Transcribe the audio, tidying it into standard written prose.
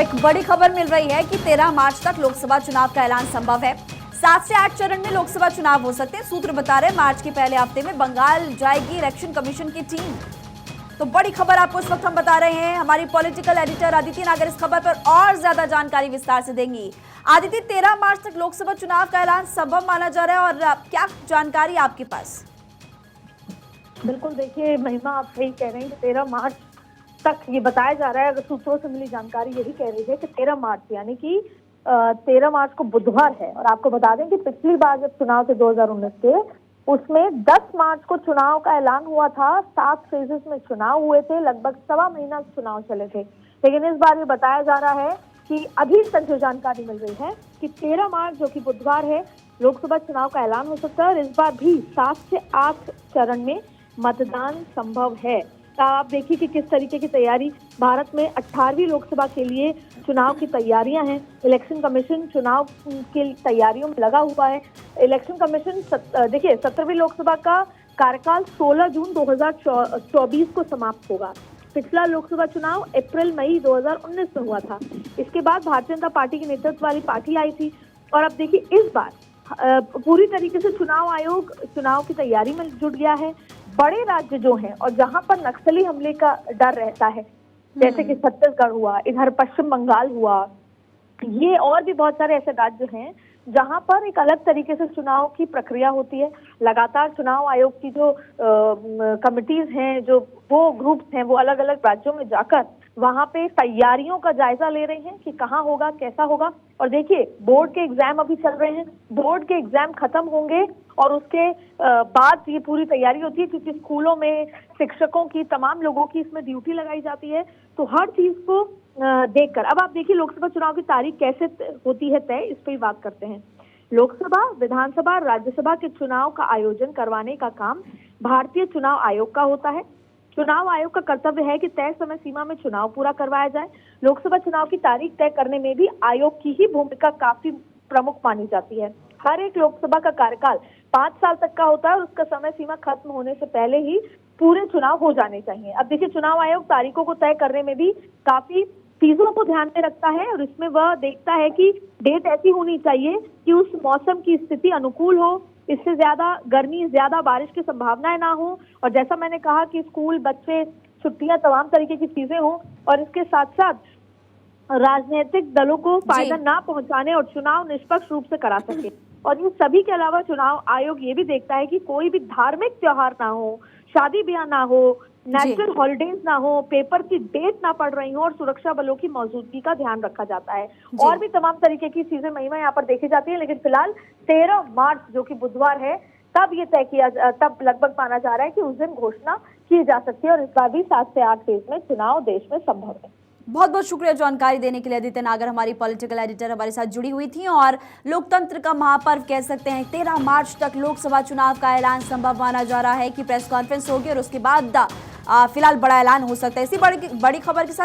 एक बड़ी खबर मिल रही है कि 13 मार्च तक लोकसभा चुनाव का ऐलान संभव है। 7 से 8 चरण में लोकसभा चुनाव हो सकते हैं। सूत्र बता रहे हैं मार्च के पहले हफ्ते में बंगाल जाएगी इलेक्शन कमीशन की टीम। तो बड़ी खबर आपको इस वक्त हम बता रहे हैं। हमारी पॉलिटिकल एडिटर अदिति नागर इस खबर पर और ज्यादा जानकारी विस्तार से देंगी। अदिति, 13 मार्च तक लोकसभा चुनाव का ऐलान संभव माना जा रहा है और क्या जानकारी आपके पास? बिल्कुल, देखिए महिमा, आप सही कह रहे हैं कि 13 मार्च तक ये बताया जा रहा है। अगर सूत्रों से मिली जानकारी यही कह रही है कि 13 मार्च यानी कि 13 मार्च को बुधवार है। और आपको बता दें कि पिछली बार जब चुनाव थे 2019 के, उसमें 10 मार्च को चुनाव का ऐलान हुआ था। 7 फेजेस में चुनाव हुए थे, लगभग 1.25 महीना चुनाव चले थे। लेकिन इस बार ये बताया जा रहा है कि अभी तक जो जानकारी मिल रही है कि 13 मार्च जो कि बुधवार है, लोकसभा चुनाव का ऐलान हो सकता है। और इस बार भी 7 से 8 चरण में मतदान संभव है। आप देखिए कि किस तरीके की तैयारी भारत में 18वीं लोकसभा के लिए चुनाव की तैयारियां हैं। इलेक्शन कमीशन चुनाव की तैयारियों में लगा हुआ है। इलेक्शन कमीशन देखिए 17वीं लोकसभा का कार्यकाल 16 जून 2024 को समाप्त होगा। पिछला लोकसभा चुनाव अप्रैल मई 2019 में हुआ था। इसके बाद भारतीय जनता पार्टी के नेतृत्व वाली पार्टी आई थी। और अब देखिए इस बार पूरी तरीके से चुनाव आयोग चुनाव की तैयारी में जुट गया है। बड़े राज्य जो हैं और जहां पर नक्सली हमले का डर रहता है, जैसे कि छत्तीसगढ़ हुआ, इधर पश्चिम बंगाल हुआ, ये और भी बहुत सारे ऐसे राज्य हैं जहां पर एक अलग तरीके से चुनाव की प्रक्रिया होती है। लगातार चुनाव आयोग की जो कमिटीज हैं, जो वो ग्रुप्स हैं, वो अलग अलग राज्यों में जाकर वहां पे तैयारियों का जायजा ले रहे हैं कि कहाँ होगा, कैसा होगा। और देखिए बोर्ड के एग्जाम अभी चल रहे हैं। बोर्ड के एग्जाम खत्म होंगे और उसके बाद ये पूरी तैयारी होती है, क्योंकि स्कूलों में शिक्षकों की, तमाम लोगों की इसमें ड्यूटी लगाई जाती है। तो हर चीज को देखकर अब आप देखिए लोकसभा चुनाव की तारीख कैसे होती है तय, इस पर ही बात करते हैं। लोकसभा, विधानसभा, राज्यसभा के चुनाव का आयोजन करवाने का काम भारतीय चुनाव आयोग का होता है। चुनाव आयोग का कर्तव्य है कि तय समय सीमा में चुनाव पूरा करवाया जाए। लोकसभा चुनाव की तारीख तय करने में भी आयोग की ही भूमिका काफी प्रमुख मानी जाती है। हर एक लोकसभा का कार्यकाल 5 साल तक का होता है और उसका समय सीमा खत्म होने से पहले ही पूरे चुनाव हो जाने चाहिए। अब देखिए चुनाव आयोग तारीखों को तय करने में भी काफी चीजों को ध्यान में रखता है और इसमें वह देखता है कि डेट ऐसी होनी चाहिए कि उस मौसम की स्थिति अनुकूल हो, इससे ज्यादा गर्मी, ज्यादा बारिश की संभावनाएं ना हो, और जैसा मैंने कहा कि स्कूल, बच्चे, छुट्टियां, तमाम तरीके की चीजें हों, और इसके साथ साथ राजनीतिक दलों को फायदा ना पहुंचाने और चुनाव निष्पक्ष रूप से करा सके। और इन सभी के अलावा चुनाव आयोग ये भी देखता है कि कोई भी धार्मिक त्योहार ना हो, शादी ब्याह ना हो, नेशनल हॉलिडेज ना हो, पेपर की डेट ना पड़ रही हो, और सुरक्षा बलों की मौजूदगी का ध्यान रखा जाता है। और भी तमाम तरीके की चीजें महिमा यहाँ पर देखी जाती है। लेकिन फिलहाल 13 मार्च जो कि बुधवार है, तब ये तय किया, तब लगभग माना जा रहा है कि उस दिन घोषणा की जा सकती है। और इस बार भी 7 से 8 फेज में चुनाव देश में संभव है। बहुत बहुत शुक्रिया जानकारी देने के लिए अदिति नागर, हमारी पॉलिटिकल एडिटर हमारे साथ जुड़ी हुई थी। और लोकतंत्र का महापर्व कह सकते हैं, 13 मार्च तक लोकसभा चुनाव का ऐलान संभव माना जा रहा है कि प्रेस कॉन्फ्रेंस होगी और उसके बाद फिलहाल बड़ा ऐलान हो सकता है। इसी बड़ी खबर के साथ